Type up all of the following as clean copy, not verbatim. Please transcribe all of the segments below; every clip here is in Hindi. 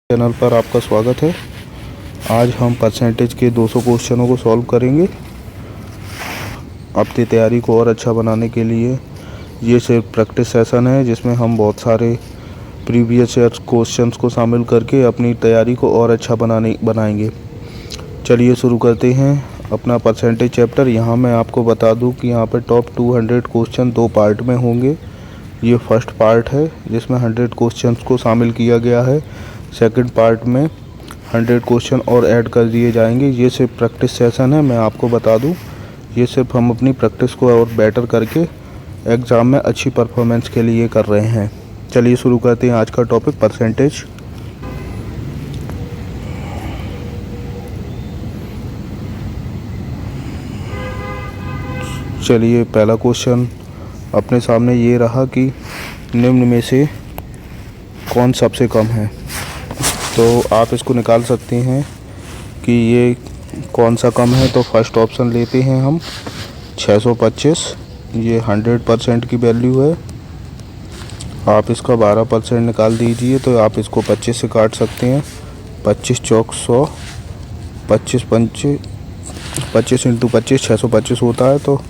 चैनल पर आपका स्वागत है। आज हम परसेंटेज के 200 क्वेश्चनों को सॉल्व करेंगे। अपनी तैयारी को और अच्छा बनाने के लिए ये सिर्फ प्रैक्टिस सेशन है, जिसमें हम बहुत सारे प्रीवियस ईयर क्वेश्चंस को शामिल करके अपनी तैयारी को और अच्छा बनाएंगे। चलिए शुरू करते हैं अपना परसेंटेज चैप्टर। यहाँ मैं आपको बता दूँ कि यहाँ पर टॉप 200 क्वेश्चन 2 पार्ट में होंगे। ये फर्स्ट पार्ट है जिसमें 100 क्वेश्चंस को शामिल किया गया है। सेकंड पार्ट में 100 क्वेश्चन और ऐड कर दिए जाएंगे। ये सिर्फ प्रैक्टिस सेशन है, मैं आपको बता दूं। ये सिर्फ हम अपनी प्रैक्टिस को और बेटर करके एग्ज़ाम में अच्छी परफॉर्मेंस के लिए कर रहे हैं। चलिए शुरू करते हैं आज का टॉपिक परसेंटेज। चलिए पहला क्वेश्चन अपने सामने ये रहा कि निम्न में से कौन सबसे कम है। तो आप इसको निकाल सकते हैं कि ये कौन सा कम है। तो फर्स्ट ऑप्शन लेते हैं हम 625। ये 100% की वैल्यू है। आप इसका 12% निकाल दीजिए तो आप इसको 25 से काट सकते हैं। 25 चौक 100, 25 पंचे 25 इंटू 25 625 होता है। तो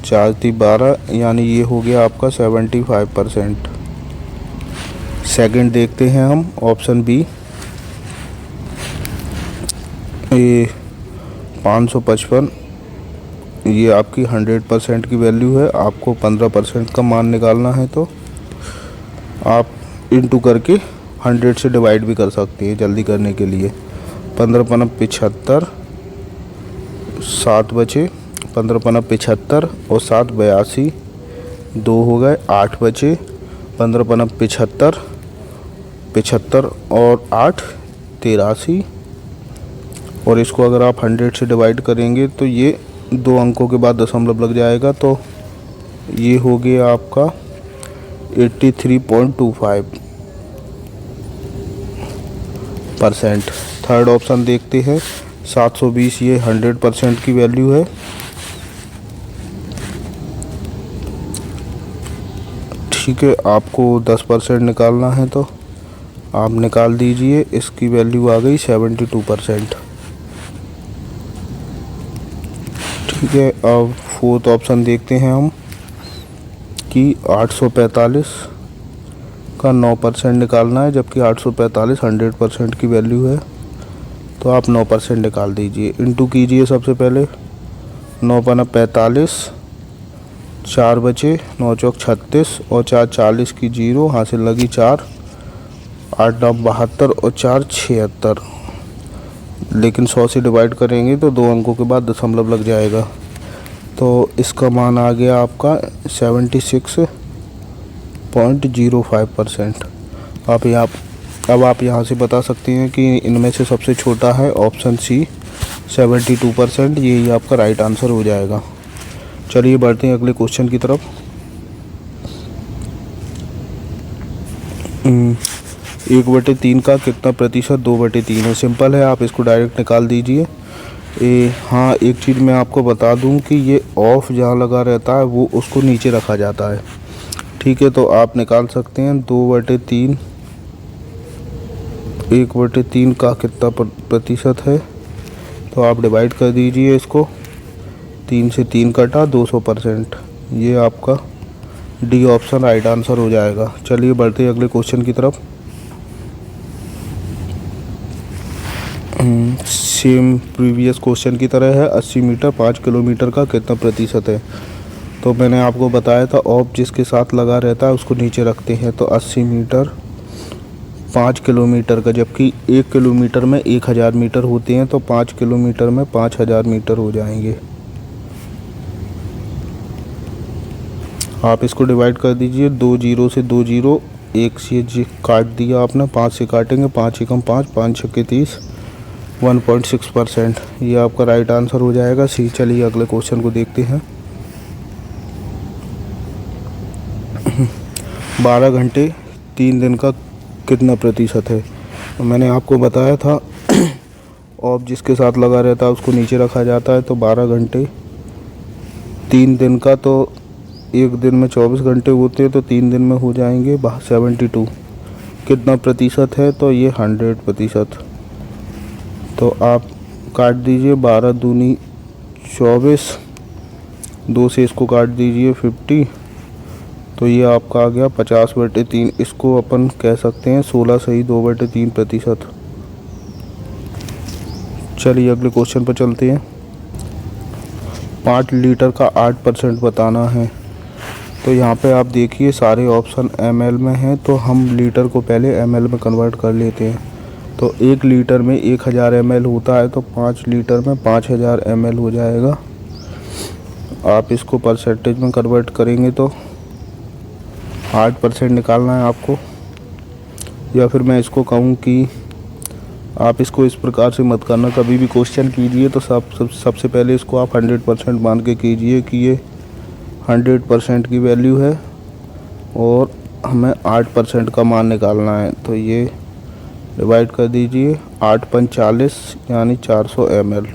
4 3 12, यानी ये हो गया आपका 75%। सेकंड देखते हैं हम ऑप्शन बी। ये 555, ये आपकी 100% की वैल्यू है। आपको 15% का मान निकालना है तो आप इंटू करके 100 से डिवाइड भी कर सकते हैं जल्दी करने के लिए। 15 पनप 75, 7 बचे। 15 पनप 75 और 7 82, 2 हो गए। 8 बचे। 15 पनप 75, 75 और 8 83। और इसको अगर आप 100 से डिवाइड करेंगे तो ये 2 अंकों के बाद दशमलव लग जाएगा। तो ये हो गया आपका 83.25%। थर्ड ऑप्शन देखते हैं 720। ये 100% की वैल्यू है। ठीक है, आपको 10% निकालना है तो आप निकाल दीजिए। इसकी वैल्यू आ गई 72%। ठीक है, अब फोर्थ ऑप्शन देखते हैं हम कि 845 का 9% निकालना है, जबकि 845 100% की वैल्यू है। तो आप 9% निकाल दीजिए। इंटू कीजिए सबसे पहले। 9 पना 45, 4 बचे। 9 चौक 36 और 4 40 की 0 हासिल लगी 4। 8 9 72 और 4 76। लेकिन 100 से डिवाइड करेंगे तो 2 अंकों के बाद दशमलव लग जाएगा। तो इसका मान आ गया आपका 76.05%। अब आप यहाँ से बता सकते हैं कि इनमें से सबसे छोटा है ऑप्शन सी 72%। यही आपका राइट आंसर हो जाएगा। चलिए बढ़ते हैं अगले क्वेश्चन की तरफ। 1/3 का कितना प्रतिशत 2/3 है। सिंपल है, आप इसको डायरेक्ट निकाल दीजिए। हाँ, एक चीज़ मैं आपको बता दूं कि ये ऑफ जहाँ लगा रहता है वो उसको नीचे रखा जाता है। ठीक है, तो आप निकाल सकते हैं 2/3। 1/3 का कितना प्रतिशत है तो आप डिवाइड कर दीजिए इसको। 3 से 3 कटा 200%। ये आपका डी ऑप्शन राइट आंसर हो जाएगा। चलिए बढ़ते हैं अगले क्वेश्चन की तरफ। सेम प्रीवियस क्वेश्चन की तरह है। 80 मीटर 5 किलोमीटर का कितना प्रतिशत है। तो मैंने आपको बताया था ऑफ जिसके साथ लगा रहता है उसको नीचे रखते हैं। तो 80 मीटर 5 किलोमीटर का, जबकि 1 किलोमीटर में 1000 मीटर होते हैं तो 5 किलोमीटर में 5000 मीटर हो जाएंगे। आप इसको डिवाइड कर दीजिए। 2 0 से 2 0, 1 से काट दिया आपने। 5 से काटेंगे, 5 एकम 5, 5 छक्के 30, 1.6%। ये आपका राइट आंसर हो जाएगा सी। चलिए अगले क्वेश्चन को देखते हैं। 12 घंटे 3 दिन का कितना प्रतिशत है। तो मैंने आपको बताया था ऑफ जिसके साथ लगा रहता है उसको नीचे रखा जाता है। तो 12 घंटे 3 दिन का, तो एक दिन में 24 घंटे होते हैं तो 3 दिन में हो जाएंगे 72। कितना प्रतिशत है, तो ये 100%। तो आप काट दीजिए 12 दूनी 24, 2 से इसको काट दीजिए 50, तो ये आपका आ गया 50/3। इसको अपन कह सकते हैं 16 सही 2/3%। चलिए अगले क्वेश्चन पर चलते हैं। 5 लीटर का 8% बताना है। तो यहाँ पे आप देखिए सारे ऑप्शन ml में हैं, तो हम लीटर को पहले ml में कन्वर्ट कर लेते हैं। तो 1 लीटर में 1000 ml होता है, तो 5 लीटर में 5000 ml हो जाएगा। आप इसको परसेंटेज में कन्वर्ट करेंगे तो 8% निकालना है आपको। या फिर मैं इसको कहूँ कि आप इसको इस प्रकार से मत करना, कभी भी क्वेश्चन कीजिए तो सबसे पहले इसको आप 100% मान के कीजिए कि ये 100% की वैल्यू है और हमें 8% का मान निकालना है। तो ये डिवाइड कर दीजिए 8×5 = 40 यानी 400 ml।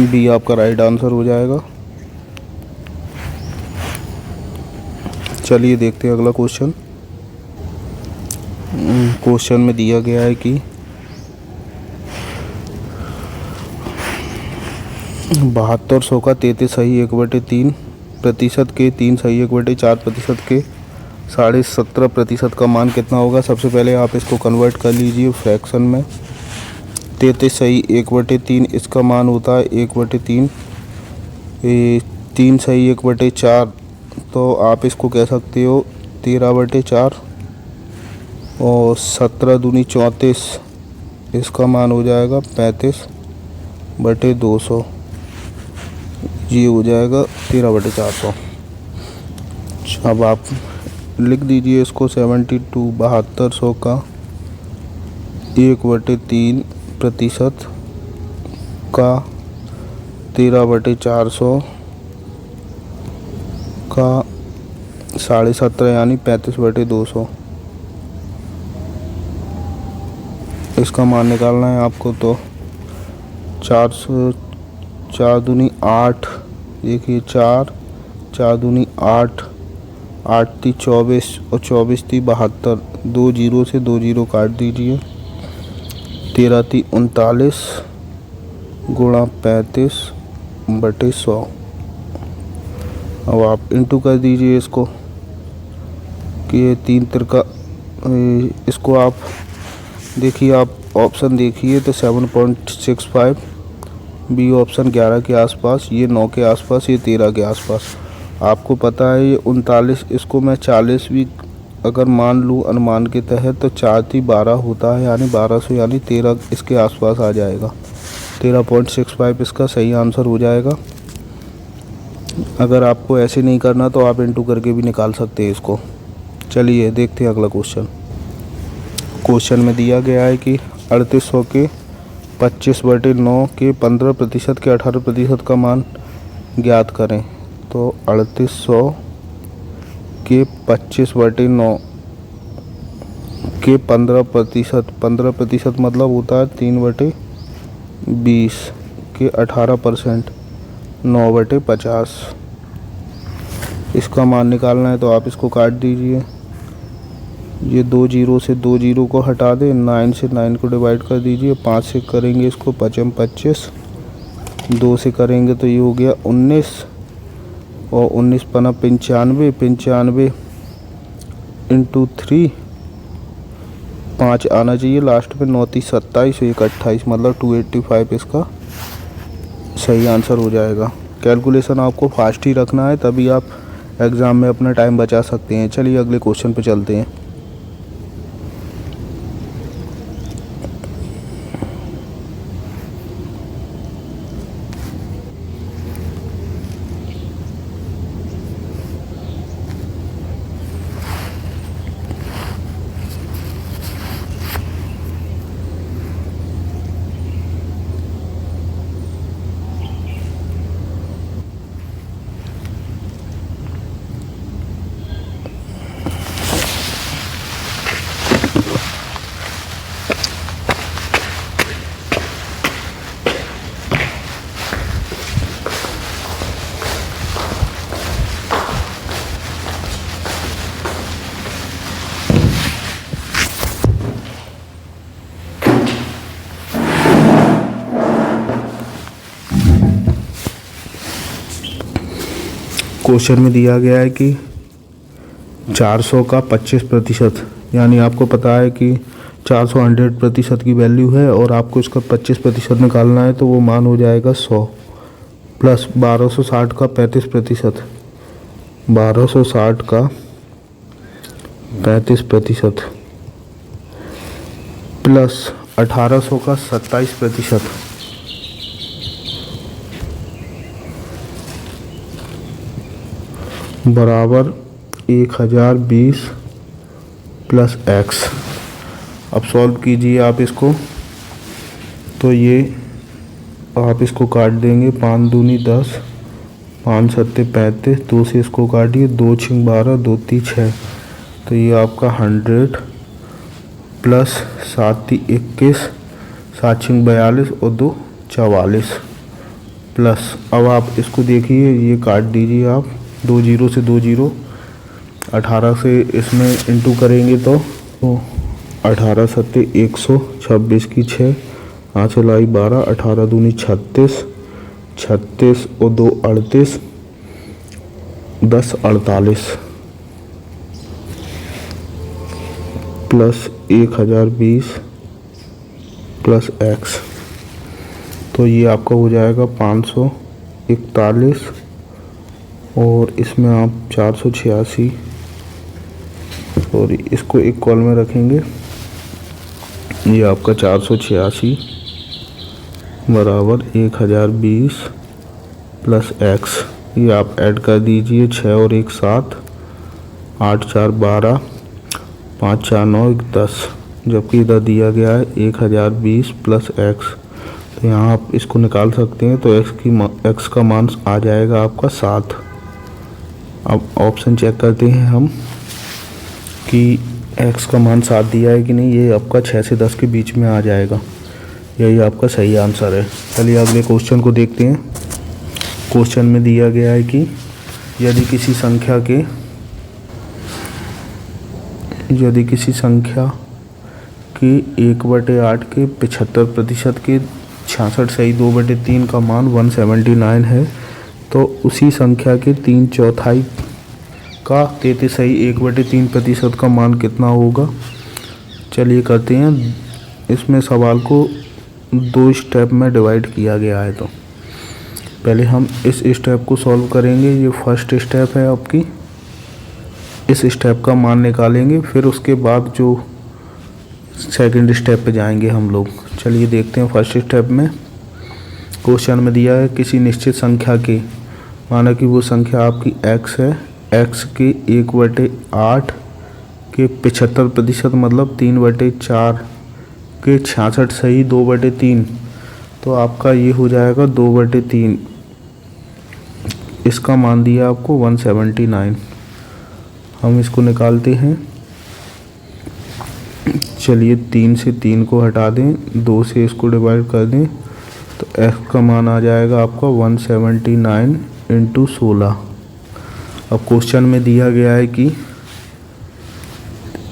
बी आपका राइट आंसर हो जाएगा। चलिए देखते हैं अगला क्वेश्चन। क्वेश्चन में दिया गया है कि 7200 का 33 सही 1/3% के 3 सही 1/4% के 17.5% का मान कितना होगा। सबसे पहले आप इसको कन्वर्ट कर लीजिए फ्रैक्शन में। 33 सही 1/3, इसका मान होता है 1/3। 3 सही 1/4, तो आप इसको कह सकते हो 13/4। और 17 दूनी 34, इसका मान हो जाएगा 35/200। ये हो जाएगा 13/400। अब आप लिख दीजिए इसको 72 का 1/3% का 13/400 का 17.5 यानी 35/200। इसका मान निकालना है आपको। तो 4 दूनी 8, देखिए 4 दूनी 8, 8 × 3 = 24 और 24 × 3 = 72। 2 जीरो से 2 जीरो काट दीजिए। 13 × 3 = 39 गुणा 35/100। अब आप इंटू कर दीजिए इसको कि ये 3 तिरका, इसको आप देखिए, आप ऑप्शन देखिए तो 7.65, बी ऑप्शन 11 के आसपास, ये 9 के आसपास, ये 13 के आसपास। आपको पता है ये 39, इसको मैं 40 भी अगर मान लूँ अनुमान के तहत तो 4 × 3 = 12 होता है, यानी 1200 यानी 13 इसके आसपास आ जाएगा। 13.65 इसका सही आंसर हो जाएगा। अगर आपको ऐसे नहीं करना तो आप इंटू करके भी निकाल सकते हैं इसको। चलिए देखते हैं अगला क्वेश्चन। क्वेश्चन में दिया गया है कि 3800 के 25/9 के 15% के 18% का मान ज्ञात करें। तो 3800 के 25/9 के 15% मतलब होता है 3/20 के 18% 9/50। इसका मान निकालना है, तो आप इसको काट दीजिए। ये 2 जीरो से 2 जीरो को हटा दें, 9 से 9 को डिवाइड कर दीजिए। 5 से करेंगे इसको 5 × 25, 2 से करेंगे तो ये हो गया 19 और 19 × 5 = 95 × 3, 5 आना चाहिए लास्ट में। 9 × 3 = 27, 1 × 28 मतलब 285 इसका सही आंसर हो जाएगा। कैलकुलेशन आपको फास्ट ही रखना है, तभी आप एग्ज़ाम में अपना टाइम बचा सकते हैं। चलिए अगले क्वेश्चन पे चलते हैं। क्वेश्चन में दिया गया है कि 400 का 25%, यानी आपको पता है कि 400 100% की वैल्यू है और आपको इसका 25% निकालना है, तो वो मान हो जाएगा 100 प्लस 1260 का 35%, 1260 का 35% प्लस 1800 का 27% बराबर 1020 प्लस x। अब सॉल्व कीजिए आप इसको, तो ये आप इसको काट देंगे, 5 दूनी 10, 5 सत्ते 35, 2 से इसको काटिए, 2 छिंग 12, 2 ती 6, तो ये आपका 100 प्लस 7 ती 21, 7 छिंग 42 और 2 44 प्लस। अब आप इसको देखिए, ये काट दीजिए आप, 2 जीरो से 2 जीरो, 18 से इसमें इंटू करेंगे तो 18 सत्ते 126 की 6, 5 लाई 12, 18 दूनी 36, 36 और 2 38, 10 48 प्लस 1020 प्लस x, तो ये आपका हो जाएगा 541 और इसमें आप 486 और इसको एक कॉल में रखेंगे, ये आपका 486 बराबर 1020 प्लस x। ये आप ऐड कर दीजिए, 6 और 1 7, 8 4 12, 5 4 9 1 10, जबकि इधर दिया गया है 1020 प्लस x, तो यहाँ आप इसको निकाल सकते हैं, तो x का मान आ जाएगा आपका 7। अब ऑप्शन चेक करते हैं हम कि x का मान 7 दिया है कि नहीं। ये आपका 6 से 10 के बीच में आ जाएगा, यही आपका सही आंसर है। चलिए अगले क्वेश्चन को देखते हैं। क्वेश्चन में दिया गया है कि यदि किसी संख्या के 1/8 के 75% के 66 सही 2/3 का मान 179 है, तो उसी संख्या के 3/4 का 33 सही 1/3% का मान कितना होगा। चलिए करते हैं। इसमें सवाल को 2 स्टेप में डिवाइड किया गया है, तो पहले हम इस स्टेप को सॉल्व करेंगे। ये फर्स्ट स्टेप है आपकी, इस स्टेप का मान निकालेंगे, फिर उसके बाद जो सेकंड स्टेप पे जाएंगे हम लोग। चलिए देखते हैं। फर्स्ट स्टेप में क्वेश्चन में दिया है किसी निश्चित संख्या के, माना कि वो संख्या आपकी x है, x के 1/8 के 75% मतलब 3/4 के 66 सही 2/3, तो आपका ये हो जाएगा 2/3। इसका मान दिया आपको 179। हम इसको निकालते हैं। चलिए 3 से 3 को हटा दें, 2 से इसको डिवाइड कर दें, तो x का मान आ जाएगा आपका 179 इंटू 16। अब क्वेश्चन में दिया गया है कि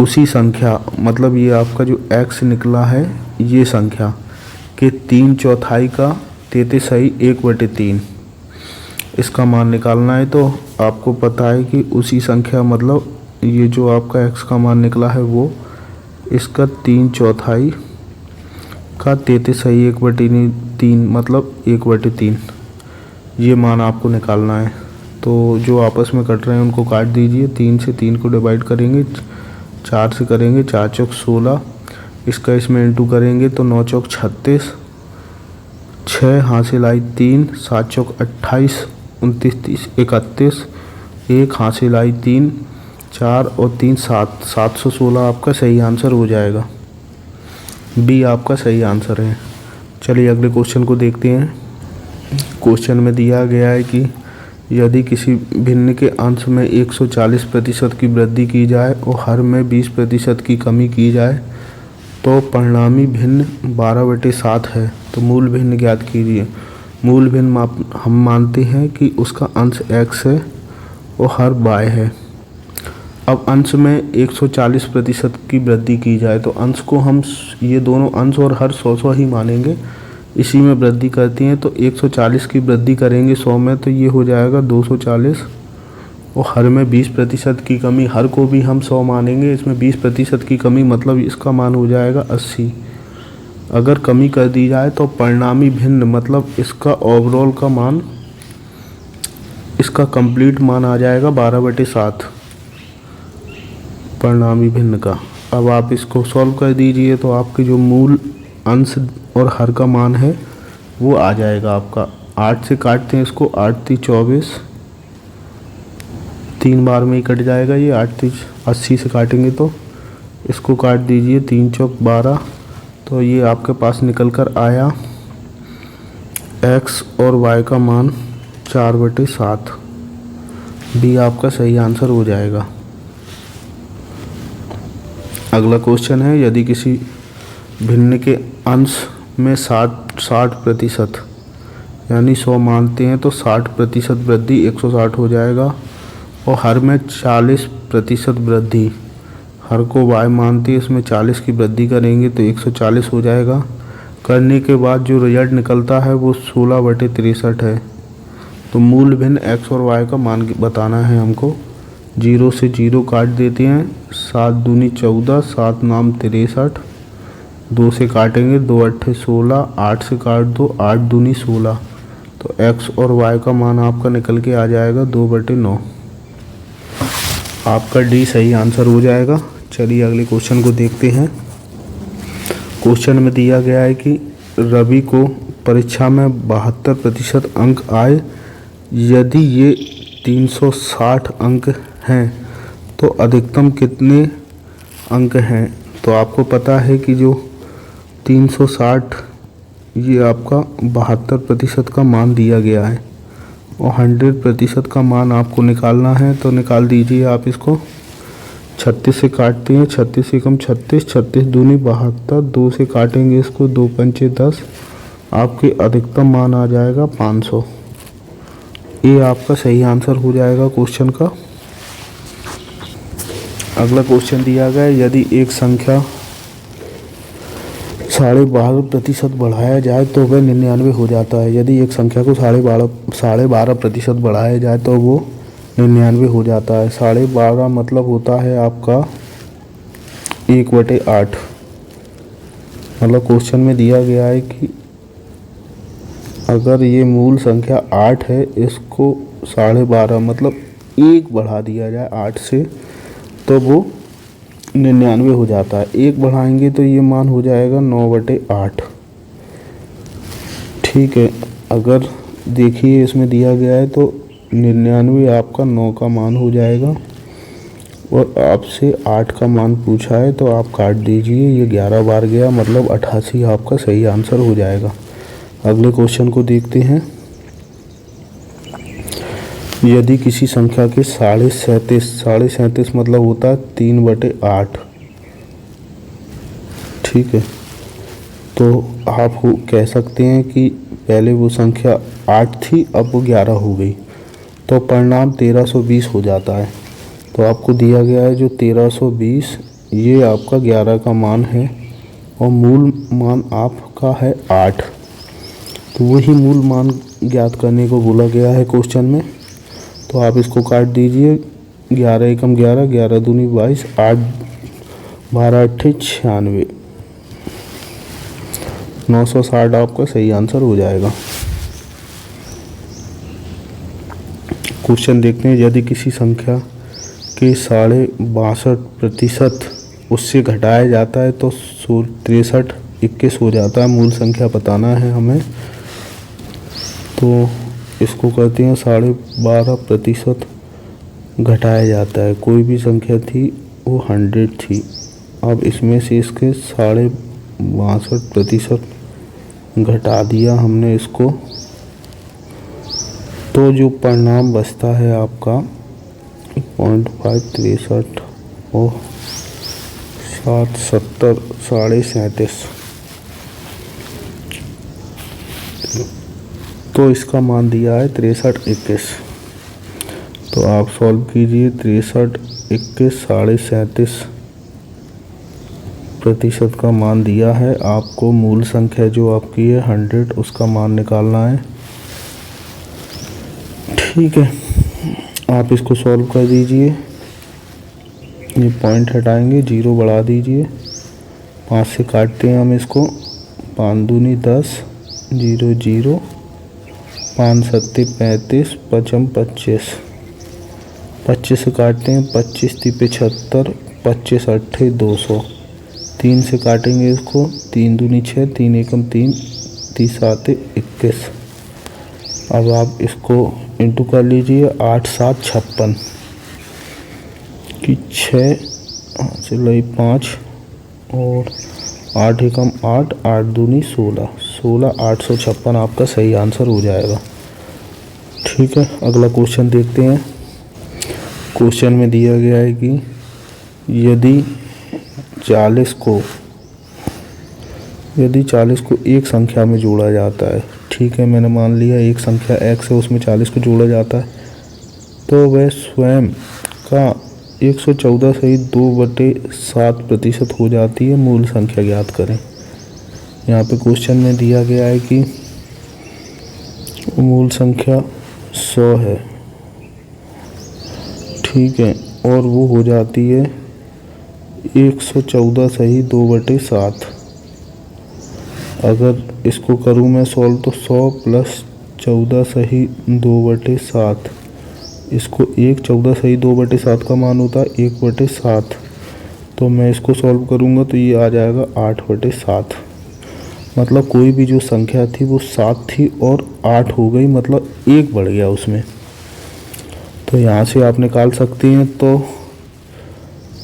उसी संख्या, मतलब ये आपका जो x निकला है, ये संख्या के 3/4 का 33 सही 1/3 इसका मान निकालना है। तो आपको पता है कि उसी संख्या, मतलब ये जो आपका x का मान निकला है वो इसका 3/4 का 33 सही 1/3 मतलब 1/3, ये मान आपको निकालना है। तो जो आपस में कट रहे हैं उनको काट दीजिए। 3 से 3 को डिवाइड करेंगे, 4 से करेंगे, 4 चौक 16, इसका इसमें इंटू करेंगे तो 9 चौक 36, 6 हासिल आई 3, 7 चौक 28, 29 30 31, 1 हासिल आई 3, 4 और 3 7, 716 आपका सही आंसर हो जाएगा। बी आपका सही आंसर है। चलिए अगले क्वेश्चन को देखते हैं। क्वेश्चन में दिया गया है कि यदि किसी भिन्न के अंश में 140% की वृद्धि की जाए और हर में 20% की कमी की जाए तो परिणामी भिन्न 12/7 है, तो मूल भिन्न ज्ञात कीजिए। मूल भिन्न हम मानते हैं कि उसका अंश x है और हर y है। अब अंश में 140% की वृद्धि की जाए, तो अंश को हम ये दोनों अंश और हर 100 ही मानेंगे, इसी में वृद्धि करती हैं। तो 140 की वृद्धि करेंगे 100 में, तो ये हो जाएगा 240 और हर में 20% की कमी, हर को भी हम 100 मानेंगे, इसमें 20% की कमी मतलब इसका मान हो जाएगा 80। अगर कमी कर दी जाए तो परिणामी भिन्न मतलब इसका ओवरऑल का मान, इसका कंप्लीट मान आ जाएगा 12/7 परिणामी भिन्न का। अब आप इसको सॉल्व कर दीजिए तो आपके जो मूल अंश और हर का मान है वो आ जाएगा आपका। 8 से काटते हैं इसको, 8 3 24, 3 बार में ही कट जाएगा ये। 8 3 80 से काटेंगे तो इसको काट दीजिए, 3 चौक 12, तो ये आपके पास निकल कर आया x और y का मान 4/7। डी आपका सही आंसर हो जाएगा। अगला क्वेश्चन है, यदि किसी भिन्न के अंश में 60% यानी 100 मानते हैं तो 60% वृद्धि 160 हो जाएगा, और हर में 40% वृद्धि, हर को y मानते हैं इसमें 40 की वृद्धि करेंगे तो 140 हो जाएगा। करने के बाद जो रिजल्ट निकलता है वो 16/63 है। तो मूल भिन्न x और y का मान बताना है हमको। 0 से 0 काट देते हैं, 7 दूनी 14, 7 नाम 63, 2 से काटेंगे, 2 8 16, 8 से काट दो, 8 दूनी 16, तो x और y का मान आपका निकल के आ जाएगा 2/9। आपका डी सही आंसर हो जाएगा। चलिए अगले क्वेश्चन को देखते हैं। क्वेश्चन में दिया गया है कि रवि को परीक्षा में 72% अंक आए, यदि ये 360 अंक हैं तो अधिकतम कितने अंक हैं। तो आपको पता है कि जो 360 ये आपका 72% का मान दिया गया है, और 100% का मान आपको निकालना है। तो निकाल दीजिए आप इसको। 36 से काटते हैं, 36 से कम 36, 36 दूनी 72, 2 से काटेंगे इसको, 2 पंचे 10, आपके अधिकतम मान आ जाएगा 500। ये आपका सही आंसर हो जाएगा क्वेश्चन का। अगला क्वेश्चन दिया गया है, यदि एक संख्या 12.5% बढ़ाया जाए तो वह 99 हो जाता है। यदि एक संख्या को 12.5% बढ़ाया जाए तो वो 99 हो जाता है। 12.5 मतलब होता है आपका 1/8। मतलब क्वेश्चन में दिया गया है कि अगर ये मूल संख्या 8 है, इसको 12.5 मतलब 1 बढ़ा दिया जाए 8 से तो वो 99 हो जाता है। 1 बढ़ाएंगे तो ये मान हो जाएगा 9/8। ठीक है, अगर देखिए इसमें दिया गया है तो 99 आपका 9 का मान हो जाएगा, और आपसे 8 का मान पूछा है तो आप काट दीजिए, ये 11 बार गया मतलब 88 आपका सही आंसर हो जाएगा। अगले क्वेश्चन को देखते हैं। यदि किसी संख्या के 37.5 मतलब होता है 3/8। ठीक है, तो आप कह सकते हैं कि पहले वो संख्या 8 थी, अब वो 11 हो गई, तो परिणाम 1320 हो जाता है। तो आपको दिया गया है जो 1320, ये आपका 11 का मान है, और मूल मान आपका है 8। तो वही मूल मान ज्ञात करने को बोला गया है क्वेश्चन में। तो आप इसको काट दीजिए, 11 एकम 11, 11 दूनी 22, 8 12 8 96, 960 आपका सही आंसर हो जाएगा। क्वेश्चन देखते हैं, यदि किसी संख्या के 62.5% उससे घटाया जाता है तो 63 21 हो जाता है। मूल संख्या बताना है हमें। तो इसको कहते हैं 12.5% घटाया जाता है। कोई भी संख्या थी वो 100 थी, अब इसमें से इसके 62.5% घटा दिया हमने इसको, तो जो परिणाम बचता है आपका 0.563 और 770 37.5, तो इसका मान दिया है 6321। तो आप सॉल्व कीजिए। 6321 37.5% का मान दिया है। आपको मूल संख्या जो आपकी है 100, उसका मान निकालना है। ठीक है, आप इसको सॉल्व कर दीजिए। ये पॉइंट हटाएंगे, 0 बढ़ा दीजिए। 5 से काटते हैं हम इसको। 5 दूनी 10, 0 0, 5 सत्ते 35, 5 25। 25 से काटते हैं, 25 × 75, 25 8 200। 3 से काटेंगे इसको, 3 दूनी 6, 3 एकम 3, 3 7 21। अब आप इसको इंटू कर लीजिए। 8 7 56 की 6 सिलाई 5 और 8 एकम 8, 8 दूनी 16, 16 856 आपका सही आंसर हो जाएगा। ठीक है, अगला क्वेश्चन देखते हैं। क्वेश्चन में दिया गया है कि यदि 40 को एक संख्या में जोड़ा जाता है, ठीक है, मैंने मान लिया एक संख्या x है, उसमें 40 को जोड़ा जाता है, तो वह स्वयं का 114 सहित 2/7% हो जाती है। मूल संख्या ज्ञात करें। यहाँ पे क्वेश्चन में दिया गया है कि मूल संख्या 100 है, ठीक है, और वो हो जाती है 114 सही 2/7। अगर इसको करूँ मैं सॉल्व तो 100 + 14 सही 2/7, इसको 14 सही 2/7 का मान होता है 1/7। तो मैं इसको सॉल्व करूँगा तो ये आ जाएगा 8/7। मतलब कोई भी जो संख्या थी वो 7 थी और 8 हो गई, मतलब 1 बढ़ गया उसमें। तो यहाँ से आप निकाल सकते हैं। तो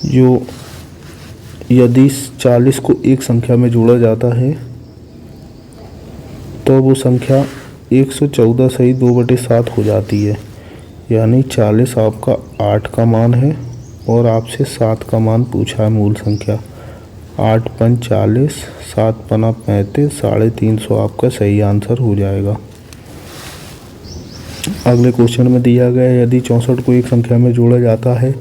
जो यदि 40 को एक संख्या में जोड़ा जाता है तो वो संख्या 114 सही 2/7 हो जाती है। यानी 40 आपका 8 का मान है और आपसे 7 का मान पूछा है मूल संख्या। 8 × 5 = 40, 7 × 5 = 35, 350 आपका सही आंसर हो जाएगा। अगले क्वेश्चन में दिया गया है यदि 64 को एक संख्या में जोड़ा जाता है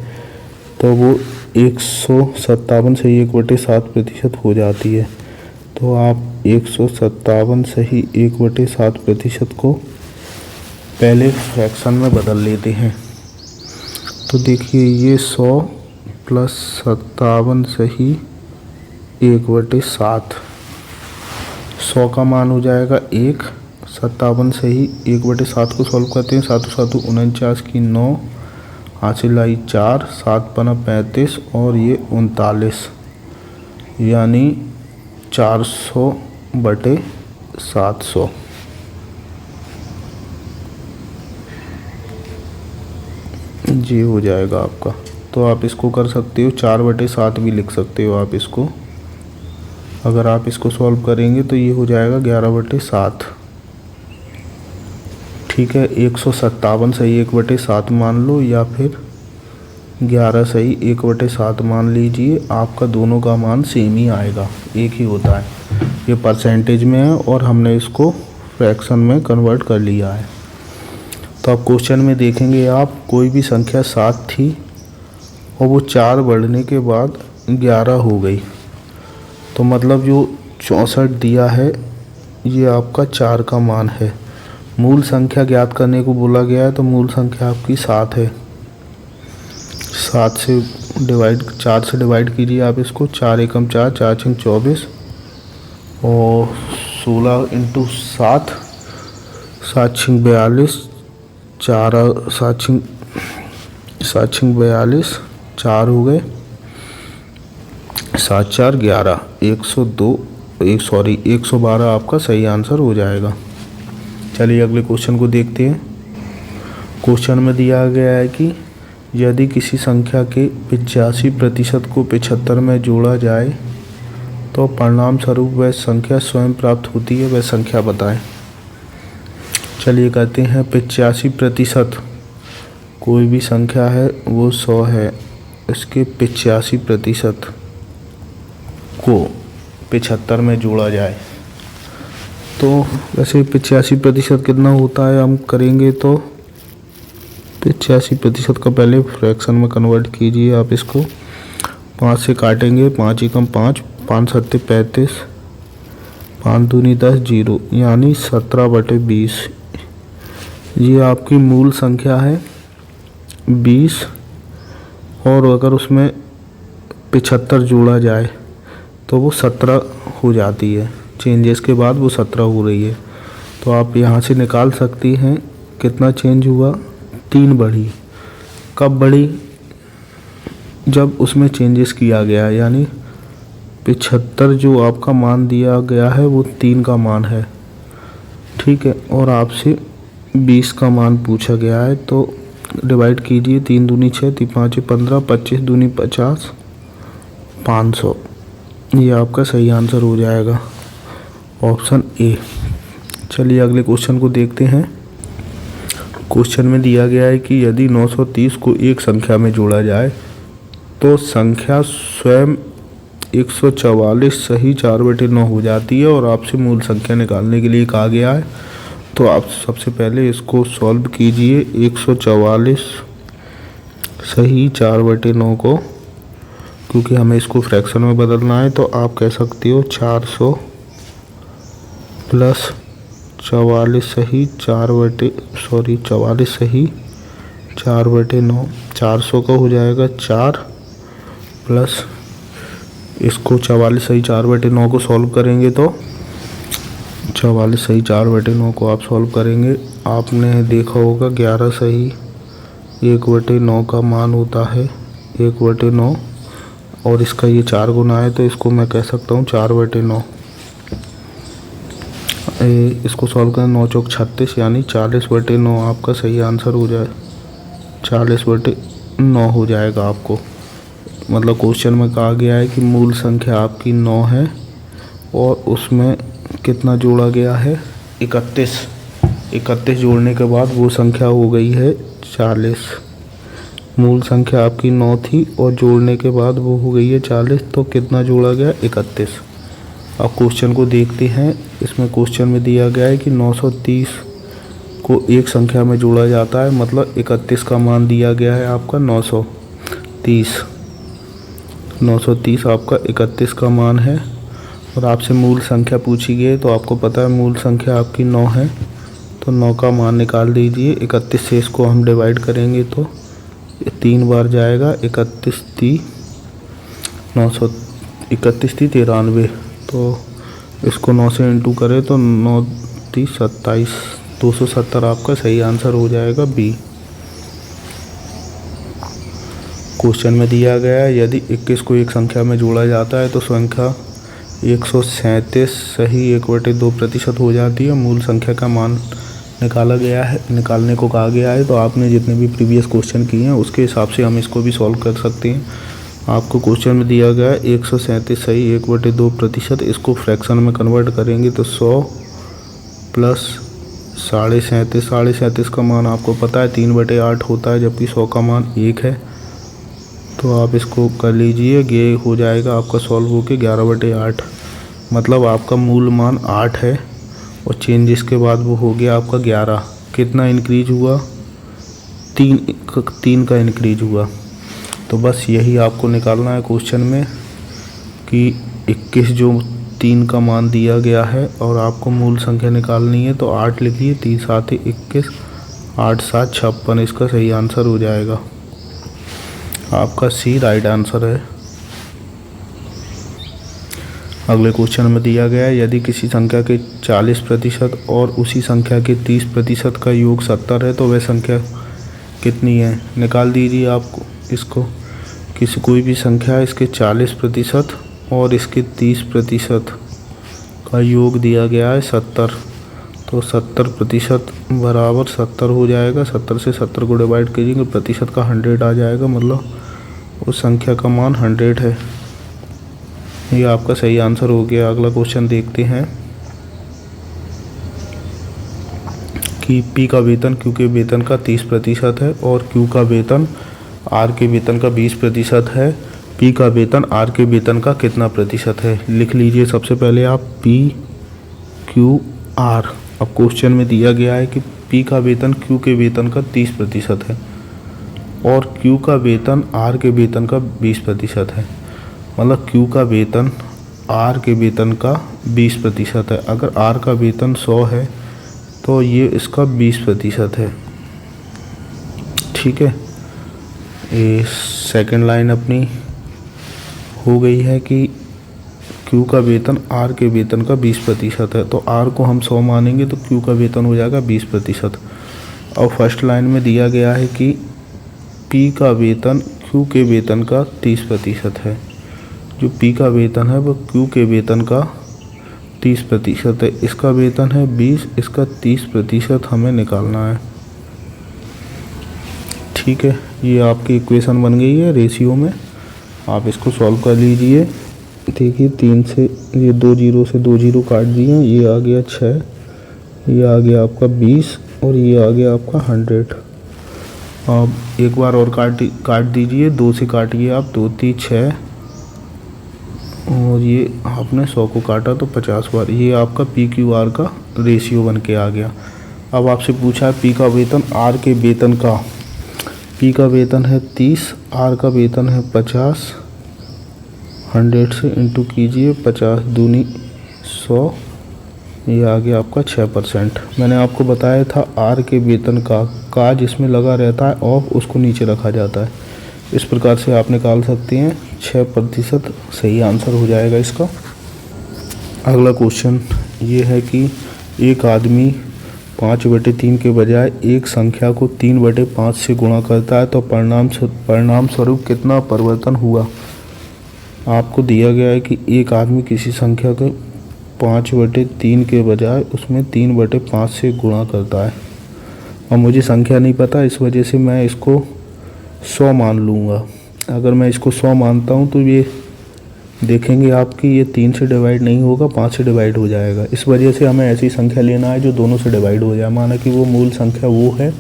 तो वो 157 सही 1/7% हो जाती है। तो आप 157 सही 1/7% को पहले फ्रैक्शन में बदल लेते हैं। तो देखिए ये 100 + 57 सही 1/7, 100 का मान हो जाएगा 1, 57 सही 1/7 को सॉल्व करते हैं। 7 7 49 की 9, हासिल आई 4, 7 × 5 = 35 और ये 39, यानी 400/700। जी हो जाएगा आपका। तो आप इसको कर सकते हो, 4/7 भी लिख सकते हो आप इसको। अगर आप इसको सॉल्व करेंगे तो ये हो जाएगा 11/7। ठीक है, 157 सही 1/7 मान लो या फिर 11 सही 1/7 मान लीजिए। आपका दोनों का मान सेम ही आएगा, एक ही होता है। ये परसेंटेज में है और हमने इसको फ्रैक्शन में कन्वर्ट कर लिया है। तो आप क्वेश्चन में देखेंगे आप कोई भी संख्या 7 थी और वो 4 बढ़ने के बाद 11 हो गई, तो मतलब जो 64 दिया है ये आपका 4 का मान है। मूल संख्या ज्ञात करने को बोला गया है, तो मूल संख्या आपकी 7 है। 4 से डिवाइड कीजिए आप इसको। 4 एकम 4, 4 × 24 और 16 × 7, 7 × 42, 7 × 42, 4 हो गए, 7 4 11, 112 आपका सही आंसर हो जाएगा। चलिए अगले क्वेश्चन को देखते हैं। क्वेश्चन में दिया गया है कि यदि किसी संख्या के 85% को 75 में जोड़ा जाए तो परिणाम स्वरूप वह संख्या स्वयं प्राप्त होती है, वह संख्या बताएं। चलिए कहते हैं 85%, कोई भी संख्या है वो 100 है, इसके 85% को 75 में जोड़ा जाए तो वैसे 85% कितना होता है हम करेंगे तो 85% का पहले फ्रैक्शन में कन्वर्ट कीजिए आप इसको। 5 से काटेंगे, 5 एकम 5, 5 सत्ते 35, 5 दूनी 10, 0, यानी 17/20। ये आपकी मूल संख्या है 20 और अगर उसमें 75 जोड़ा जाए तो वो 17 हो जाती है। चेंजेस के बाद वो 17 हो रही है। तो आप यहाँ से निकाल सकती हैं कितना चेंज हुआ, 3 बढ़ी। कब बढ़ी? जब उसमें चेंजेस किया गया, यानी 75 जो आपका मान दिया गया है वो 3 का मान है, ठीक है। और आपसे 20 का मान पूछा गया है, तो डिवाइड कीजिए, 3 दूनी 6, 3 5 15, 25 दूनी 50, 500। ये आपका सही आंसर हो जाएगा, ऑप्शन ए। चलिए अगले क्वेश्चन को देखते हैं। क्वेश्चन में दिया गया है कि यदि 930 को एक संख्या में जोड़ा जाए तो संख्या स्वयं 144 सही 4/9 हो जाती है और आपसे मूल संख्या निकालने के लिए कहा गया है। तो आप सबसे पहले इसको सॉल्व कीजिए। 144 सही 4/9 को, क्योंकि हमें इसको फ्रैक्शन में बदलना है, तो आप कह सकते हो 400 प्लस 44 सही 44 सही 4/9, 400 का हो जाएगा 4 प्लस इसको 44 सही 4/9 को सॉल्व करेंगे तो 44 सही 4/9 को आप सॉल्व करेंगे, आपने देखा होगा 11 सही 1/9 का मान होता है 1/9, और इसका ये 4 गुना है, तो इसको मैं कह सकता हूँ 4/9। इसको सॉल्व करें 9 चौक 36, यानी 40/9 आपका सही आंसर हो जाए, 40/9 हो जाएगा आपको। मतलब क्वेश्चन में कहा गया है कि मूल संख्या आपकी 9 है और उसमें कितना जोड़ा गया है, 31 जोड़ने के बाद वो संख्या हो गई है 40। मूल संख्या आपकी 9 थी और जोड़ने के बाद वो हो गई है 40, तो कितना जोड़ा गया, 31। अब क्वेश्चन को देखते हैं। इसमें क्वेश्चन में दिया गया है कि 930 को एक संख्या में जोड़ा जाता है, मतलब 31 का मान दिया गया है आपका 930 आपका 31 का मान है, और आपसे मूल संख्या पूछी गई है। तो आपको पता है मूल संख्या आपकी 9 है, तो 9 का मान निकाल दीजिए। 31 से इसको हम डिवाइड करेंगे तो 3 बार जाएगा, 31 3 93, तो इसको 9 से इंटू करें तो 9 30 27, 270 आपका सही आंसर हो जाएगा, बी। क्वेश्चन में दिया गया है यदि 21 को एक संख्या में जोड़ा जाता है तो संख्या 137 सही 1/2% हो जाती है। मूल संख्या का मान निकालने को कहा गया है। तो आपने जितने भी प्रीवियस क्वेश्चन किए हैं उसके हिसाब से हम इसको भी सॉल्व कर सकते हैं। आपको क्वेश्चन में दिया गया है 137 सही 1/2%, इसको फ्रैक्शन में कन्वर्ट करेंगे तो 100 प्लस 37.5 का मान आपको पता है 3/8 होता है, जबकि 100 का मान 1 है। तो आप इसको कर लीजिए, ये हो जाएगा आपका सॉल्व होके 11/8, मतलब आपका मूल मान 8 है और चेंजेस के बाद वो हो गया आपका 11। कितना इंक्रीज हुआ, 3 का इंक्रीज हुआ। तो बस यही आपको निकालना है क्वेश्चन में कि 21 जो 3 का मान दिया गया है और आपको मूल संख्या निकालनी है, तो 8 लिखिए, 3 7 21, 8 7 56, इसका सही आंसर हो जाएगा आपका सी राइट आंसर है। अगले क्वेश्चन में दिया गया है यदि किसी संख्या के 40% और उसी संख्या के 30% का योग 70 है तो वह संख्या कितनी है। निकाल दीजिए आपको इसको, कोई भी संख्या इसके 40% और इसके 30% का योग दिया गया है 70, तो 70% बराबर 70 हो जाएगा। 70 से 70 को डिवाइड कीजिएगा, प्रतिशत का 100 आ जाएगा, मतलब उस संख्या का मान 100 है। ये आपका सही आंसर हो गया। अगला क्वेश्चन देखते हैं कि P का वेतन Q के वेतन का 30% है और Q का वेतन R के वेतन का 20% है। P का वेतन R के वेतन का कितना प्रतिशत है। लिख लीजिए सबसे पहले आप P Q R। अब क्वेश्चन में दिया गया है कि P का वेतन Q के वेतन का 30% है और Q का वेतन R के वेतन का 20% है, मतलब Q का वेतन R के वेतन का 20% है। अगर R का वेतन 100 है तो ये इसका 20% है, ठीक है। ये सेकंड लाइन अपनी हो गई है कि क्यू का वेतन आर के वेतन का 20% है, तो आर को हम 100 मानेंगे तो क्यू का वेतन हो जाएगा 20%। और फर्स्ट लाइन में दिया गया है कि पी का वेतन क्यू के वेतन का 30% है। जो पी का वेतन है वो क्यू के वेतन का 30% है। इसका वेतन है 20, इसका 30% हमें निकालना है। ठीक है, ये आपकी इक्वेशन बन गई है रेशियो में। आप इसको सॉल्व कर लीजिए। देखिए 3 से ये 2 जीरो से 2 जीरो काट दिए, ये आ गया 6, ये आ गया आपका 20 और ये आ गया आपका 100। अब एक बार और काट दीजिए, 2 से काटिए आप, 2 3 6 और ये आपने 100 को काटा तो 50 बार। ये आपका पी क्यू आर का रेशियो बन के आ गया। अब आपसे पूछा है पी का वेतन आर के वेतन का। पी का वेतन है 30, आर का वेतन है 50। 100 से इंटू कीजिए, 50 दूनी 100, ये आ गया आपका 6%। मैंने आपको बताया था आर के वेतन का जिसमें लगा रहता है ऑफ, उसको नीचे रखा जाता है। इस प्रकार से आप निकाल सकते हैं। 6% सही आंसर हो जाएगा इसका। अगला क्वेश्चन ये है कि एक आदमी 5/3 के बजाय एक संख्या को 3/5 से गुणा करता है तो परिणाम स्वरूप कितना परिवर्तन हुआ। आपको दिया गया है कि एक आदमी किसी संख्या को 5/3 के बजाय उसमें 3/5 से गुणा करता है और मुझे संख्या नहीं पता, इस वजह से मैं इसको 100 मान लूँगा। अगर मैं इसको 100 मानता हूँ तो ये देखेंगे आपकी ये 3 से डिवाइड नहीं होगा, 5 से डिवाइड हो जाएगा। इस वजह से हमें ऐसी संख्या लेना है जो दोनों से डिवाइड हो जाए। माना कि वो मूल संख्या वो है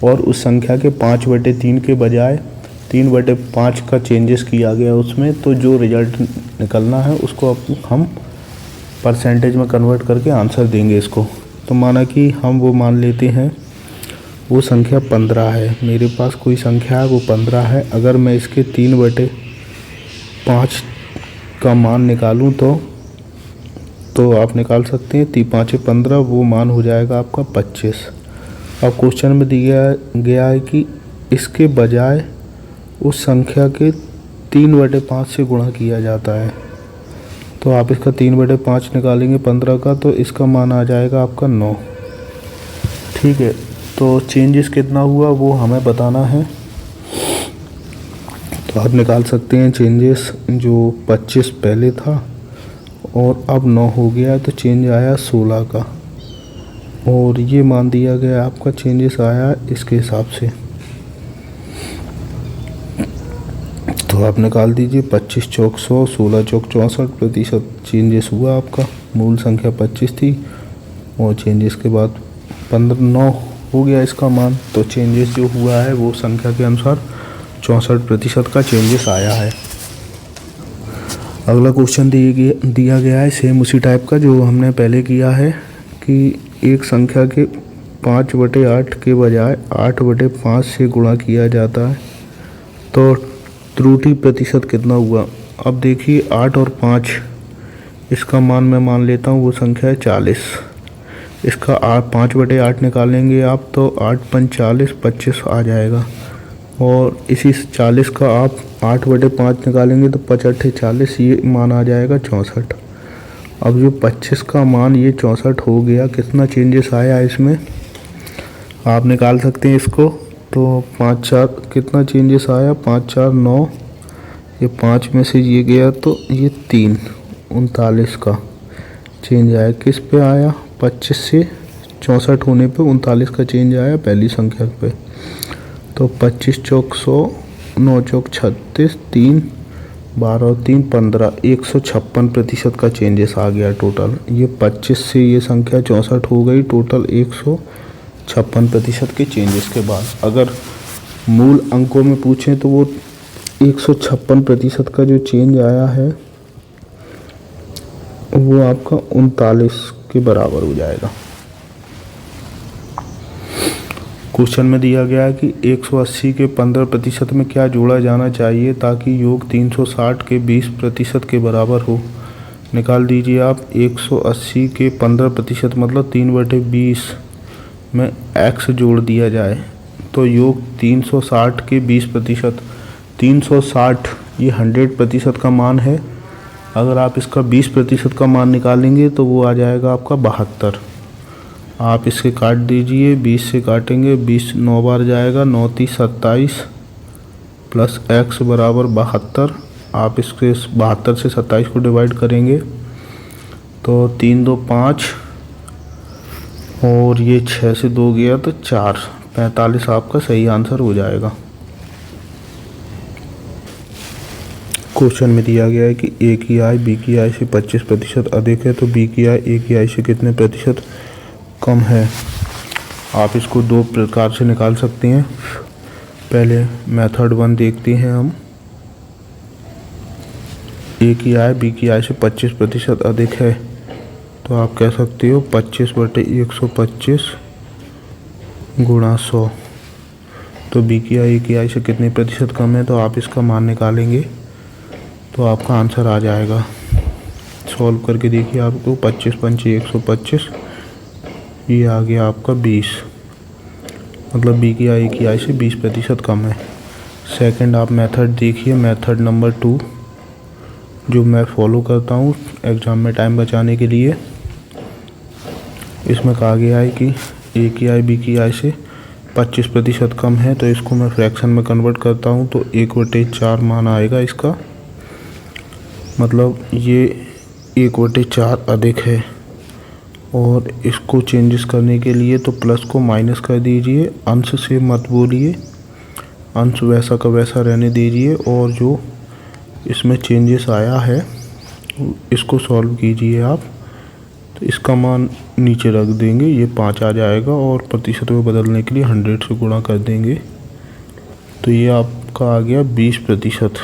और उस संख्या के 5/3 के बजाय 3/5 का चेंजेस किया गया उसमें, तो जो रिजल्ट निकलना है उसको हम परसेंटेज में कन्वर्ट करके आंसर देंगे इसको। तो माना कि हम वो मान लेते हैं वो संख्या 15 है। मेरे पास कोई संख्या है वो 15 है। अगर मैं इसके 3/5 का मान निकालूं तो आप निकाल सकते हैं 3×5 = 15, वो मान हो जाएगा आपका 25। अब क्वेश्चन में दिया गया है कि इसके बजाय उस संख्या के 3/5 से गुणा किया जाता है। तो आप इसका 3/5 निकालेंगे 15 का, तो इसका मान आ जाएगा आपका 9। ठीक है, तो चेंजेस कितना हुआ वो हमें बताना है। तो आप निकाल सकते हैं चेंजेस। जो 25 पहले था और अब 9 हो गया, तो चेंज आया 16 का और ये मान दिया गया आपका चेंजेस आया इसके हिसाब से। तो आप निकाल दीजिए 25 चौक 100, 16 चौक 64% चेंजेस हुआ आपका। मूल संख्या 25 थी और चेंजेस के बाद 9 हो गया इसका मान। तो चेंजेस जो हुआ है वो संख्या के अनुसार 64% का चेंजेस आया है। अगला क्वेश्चन दिया गया है सेम उसी टाइप का जो हमने पहले किया है कि एक संख्या के 5/8 के बजाय 8/5 से गुणा किया जाता है तो त्रुटि प्रतिशत कितना हुआ। अब देखिए 8 और 5, इसका मान मैं मान लेता हूँ वो संख्या है 40। इसका 5/8 निकालेंगे आप तो 8×5 = 40, 25 आ जाएगा। और इसी 40 का आप 8/5 निकालेंगे तो 5×8 = 40, ये मान आ जाएगा 64। अब जो 25 का मान ये 64 हो गया, कितना चेंजेस आया इसमें आप निकाल सकते हैं इसको। तो 5×4 कितना चेंजेस आया, 5×4 = 9, ये 5 में से ये गया तो ये 3 39 का चेंज आया। किस पे आया, 25 से 64 होने पे 39 का चेंज आया पहली संख्या पे। तो 25 चौक 100, 9 चौक 36, 3 12 और 3 15, 156% का चेंजेस आ गया टोटल। ये 25 से ये संख्या 64 हो गई, टोटल 156% के चेंजेस के बाद। अगर मूल अंकों में पूछें तो वो 156% का जो चेंज आया है वो आपका 39 के बराबर हो जाएगा। क्वेश्चन में दिया गया है कि 180 के 15% में क्या जोड़ा जाना चाहिए ताकि योग 360 के 20% के बराबर हो। निकाल दीजिए आप। 180 के 15% मतलब 3/20 में x जोड़ दिया जाए तो योग 360 के 20%, 360 ये 100% का मान है। अगर आप इसका 20% का मान निकालेंगे तो वो आ जाएगा आपका 72। आप इसके काट दीजिए, 20 से काटेंगे, 20 9 बार जाएगा, 9 30 27 प्लस x बराबर 72। आप इसके 72 से 27 को डिवाइड करेंगे तो 3 2 5 और ये 6 से 2 गया तो 4, 45 आपका सही आंसर हो जाएगा। क्वेश्चन में दिया गया है कि ए की आय बी की आय से 25% अधिक है तो बी की आय ए की आय से कितने प्रतिशत कम है। आप इसको दो प्रकार से निकाल सकते हैं। पहले मेथड 1 देखते हैं हम। ए की आय बी की आय से 25% अधिक है तो आप कह सकते हो 25/125 गुणा 100। तो बी की आय ए की आय से कितने प्रतिशत कम है, तो आप इसका मान निकालेंगे तो आपका आंसर आ जाएगा। सॉल्व करके देखिए आपको 25 पंचे 125, ये आ गया आपका 20, मतलब बी की आय ए की आय से 20% कम है। सेकंड आप मेथड देखिए, मेथड नंबर 2 जो मैं फॉलो करता हूँ एग्ज़ाम में टाइम बचाने के लिए। इसमें कहा गया है कि ए की आय बी की आय से 25% कम है, तो इसको मैं फ्रैक्शन में कन्वर्ट करता हूँ तो 1/4 मान आएगा इसका, मतलब ये 1/4 अधिक है। और इसको चेंजेस करने के लिए तो प्लस को माइनस कर दीजिए, अंश से मत बोलिए, अंश वैसा का वैसा रहने दीजिए और जो इसमें चेंजेस आया है इसको सॉल्व कीजिए आप। तो इसका मान नीचे रख देंगे, ये 5 आ जाएगा और प्रतिशत में बदलने के लिए 100 से गुणा कर देंगे तो ये आपका आ गया 20%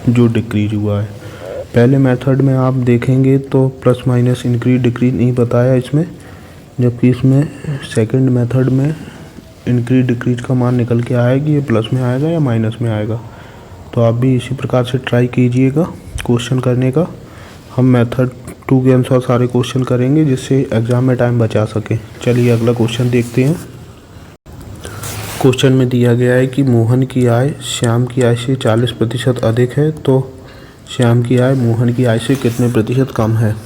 जो डिक्रीज हुआ है। पहले मेथड में आप देखेंगे तो प्लस माइनस इंक्रीज डिक्रीज नहीं बताया इसमें, जबकि इसमें सेकंड मेथड में इंक्रीज डिक्रीज का मान निकल के आएगा कि ये प्लस में आएगा या माइनस में आएगा। तो आप भी इसी प्रकार से ट्राई कीजिएगा क्वेश्चन करने का। हम मेथड 2 के अनुसार सारे क्वेश्चन करेंगे जिससे एग्ज़ाम में टाइम बचा सके। चलिए अगला क्वेश्चन देखते हैं। क्वेश्चन में दिया गया है कि मोहन की आय श्याम की आय से 40% अधिक है तो श्याम की आय मोहन की आय से कितने प्रतिशत कम है।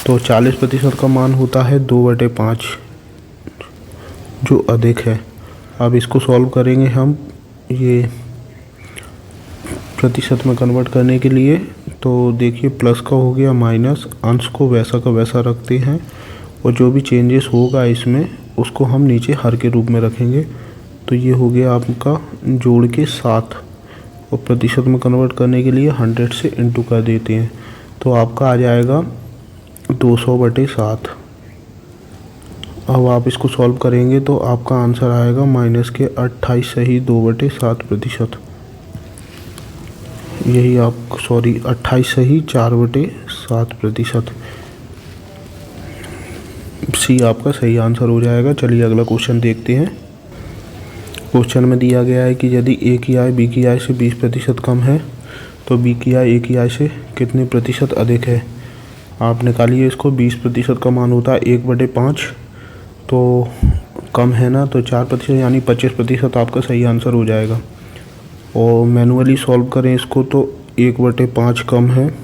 तो 40% का मान होता है 2/5 जो अधिक है। अब इसको सॉल्व करेंगे हम ये प्रतिशत में कन्वर्ट करने के लिए। तो देखिए प्लस का हो गया माइनस, अंश को वैसा का वैसा रखते हैं और जो भी चेंजेस होगा इसमें उसको हम नीचे हर के रूप में रखेंगे। तो ये हो गया आपका जोड़ के 7 और प्रतिशत में कन्वर्ट करने के लिए 100 से इंटू कर देते हैं तो आपका आ जाएगा 200/7। अब आप इसको सॉल्व करेंगे तो आपका आंसर आएगा -28 सही 2/7%। यही आप 28 सही 4/7%। सी आपका सही आंसर हो जाएगा। चलिए अगला क्वेश्चन देखते हैं। क्वेश्चन में दिया गया है कि यदि ए की आय बी की आय से 20% कम है तो बी की आय ए की आय से कितने प्रतिशत अधिक है। आप निकालिए इसको। 20% का मान होता है 1/5, तो कम है ना, तो 4% यानी 25% आपका सही आंसर हो जाएगा। और मैनुअली सॉल्व करें इसको तो 1/5 कम है,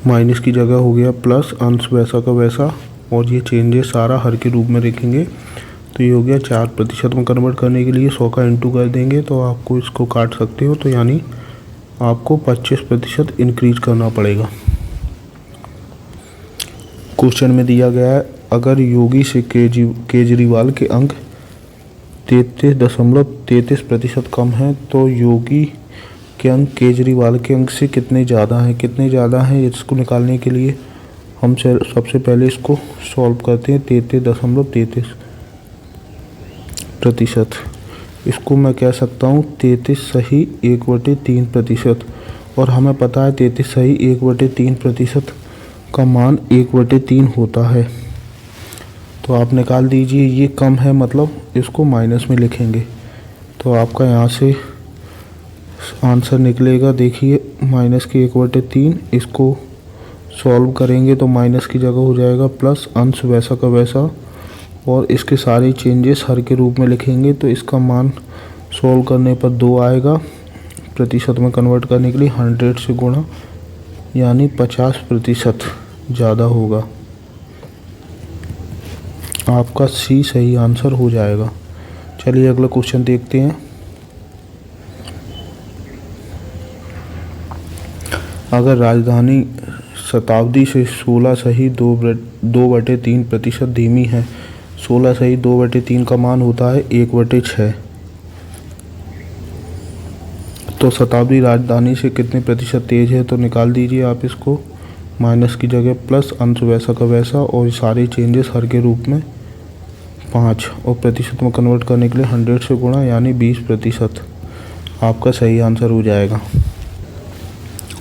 माइनस की जगह हो गया प्लस, अंश वैसा का वैसा और ये चेंजेस सारा हर के रूप में रखेंगे तो ये हो गया 4% में कन्वर्ट करने के लिए 100 का इंटू कर देंगे तो आपको इसको काट सकते हो, तो यानी आपको 25% इंक्रीज करना पड़ेगा। क्वेश्चन में दिया गया है अगर योगी से केजरीवाल के अंक 33.33% कम है तो योगी के अंक केजरीवाल के अंक से कितने ज़्यादा हैं। कितने ज़्यादा हैं इसको निकालने के लिए हम सबसे पहले इसको सॉल्व करते हैं। 33.33%, इसको मैं कह सकता हूँ 33 सही 1/3%। और हमें पता है 33 सही 1/3% का मान 1/3 होता है। तो आप निकाल दीजिए, ये कम है मतलब इसको माइनस में लिखेंगे तो आपका यहाँ से आंसर निकलेगा। देखिए माइनस के 1/3, इसको सॉल्व करेंगे तो माइनस की जगह हो जाएगा प्लस, अंश वैसा का वैसा और इसके सारे चेंजेस हर के रूप में लिखेंगे तो इसका मान सॉल्व करने पर 2 आएगा। प्रतिशत में कन्वर्ट करने के लिए 100 से गुणा, यानी 50% ज़्यादा होगा। आपका सी सही आंसर हो जाएगा। चलिए अगला क्वेश्चन देखते हैं। अगर राजधानी शताब्दी से 16 सही 2/3% धीमी है, 16 सही 2/3 का मान होता है 1/6। तो शताब्दी राजधानी से कितने प्रतिशत तेज है, तो निकाल दीजिए आप इसको। माइनस की जगह प्लस, अंश वैसा का वैसा, और सारे चेंजेस हर के रूप में 5, और प्रतिशत में कन्वर्ट करने के लिए 100 से गुणा, यानी 20%। आपका सही आंसर हो जाएगा।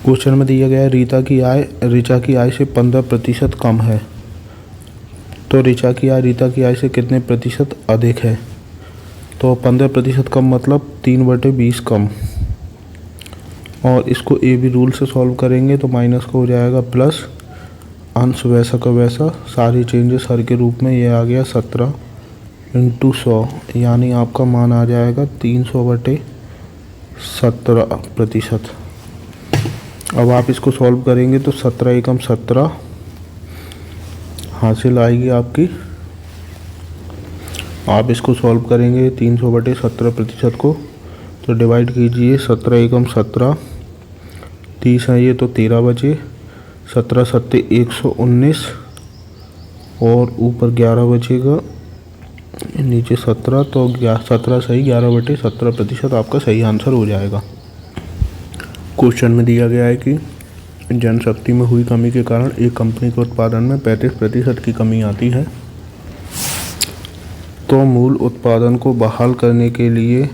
क्वेश्चन में दिया गया है ऋचा की आय से 15% कम है। तो ऋचा की आय रीता की आय से कितने प्रतिशत अधिक है, तो 15% कम मतलब 3/20 कम। और इसको ए बी रूल से सॉल्व करेंगे तो माइनस का हो जाएगा प्लस, अंश वैसा का वैसा, सारे चेंजेस हर के रूप में। ये आ गया 17 × 100, यानी आपका मान आ जाएगा 300/17%। अब आप इसको सॉल्व करेंगे तो 17 एकम 17 हासिल आएगी आपकी। आप इसको सॉल्व करेंगे 300/17% को, तो डिवाइड कीजिए 17 एकम 17, 30 है ये तो 13 बचे, 17 सत्ते 119, और ऊपर 11 बचेगा, नीचे 17, तो 17 सही 11/17% आपका सही आंसर हो जाएगा। क्वेश्चन में दिया गया है कि जनशक्ति में हुई कमी के कारण एक कंपनी के उत्पादन में 35% की कमी आती है, तो मूल उत्पादन को बहाल करने के लिए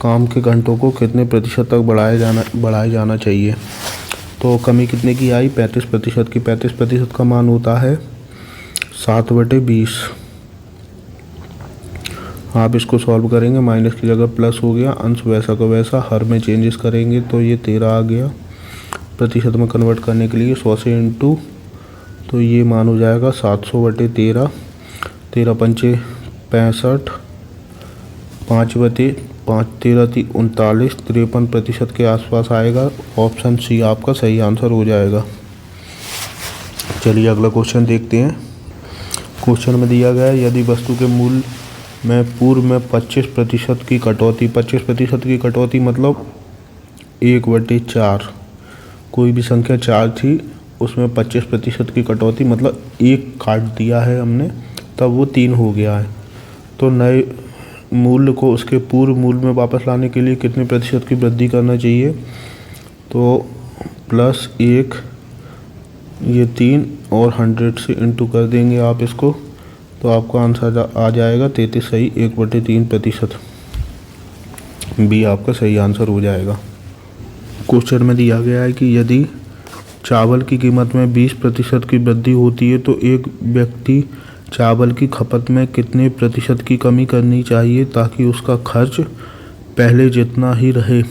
काम के घंटों को कितने प्रतिशत तक बढ़ाया जाना चाहिए। तो कमी कितने की आई, 35% की। 35% का मान होता है 7/20। आप इसको सॉल्व करेंगे, माइनस की जगह प्लस हो गया, अंश वैसा का वैसा, हर में चेंजेस करेंगे तो ये 13 आ गया। प्रतिशत में कन्वर्ट करने के लिए 100 से इंटू, तो ये मान हो जाएगा 700/13। 13 पंचे 65, 5/5 13 × 39, 53% के आसपास आएगा। ऑप्शन सी आपका सही आंसर हो जाएगा। चलिए अगला क्वेश्चन देखते हैं। क्वेश्चन में दिया गया है यदि वस्तु के मूल्य में पूर्व में 25% की कटौती, 25% की कटौती मतलब 1/4, कोई भी संख्या 4 थी उसमें 25% की कटौती मतलब 1 काट दिया है हमने, तब वो 3 हो गया है। तो नए मूल्य को उसके पूर्व मूल्य में वापस लाने के लिए कितने प्रतिशत की वृद्धि करना चाहिए, तो +1, ये 3 और 100 से इंटू कर देंगे आप इसको, तो आपका आंसर आ जाएगा 33 सही 1/3%। बी आपका सही आंसर हो जाएगा। क्वेश्चन में दिया गया है कि यदि चावल की कीमत में 20% की वृद्धि होती है तो एक व्यक्ति चावल की खपत में कितने प्रतिशत की कमी करनी चाहिए ताकि उसका खर्च पहले जितना ही रहे।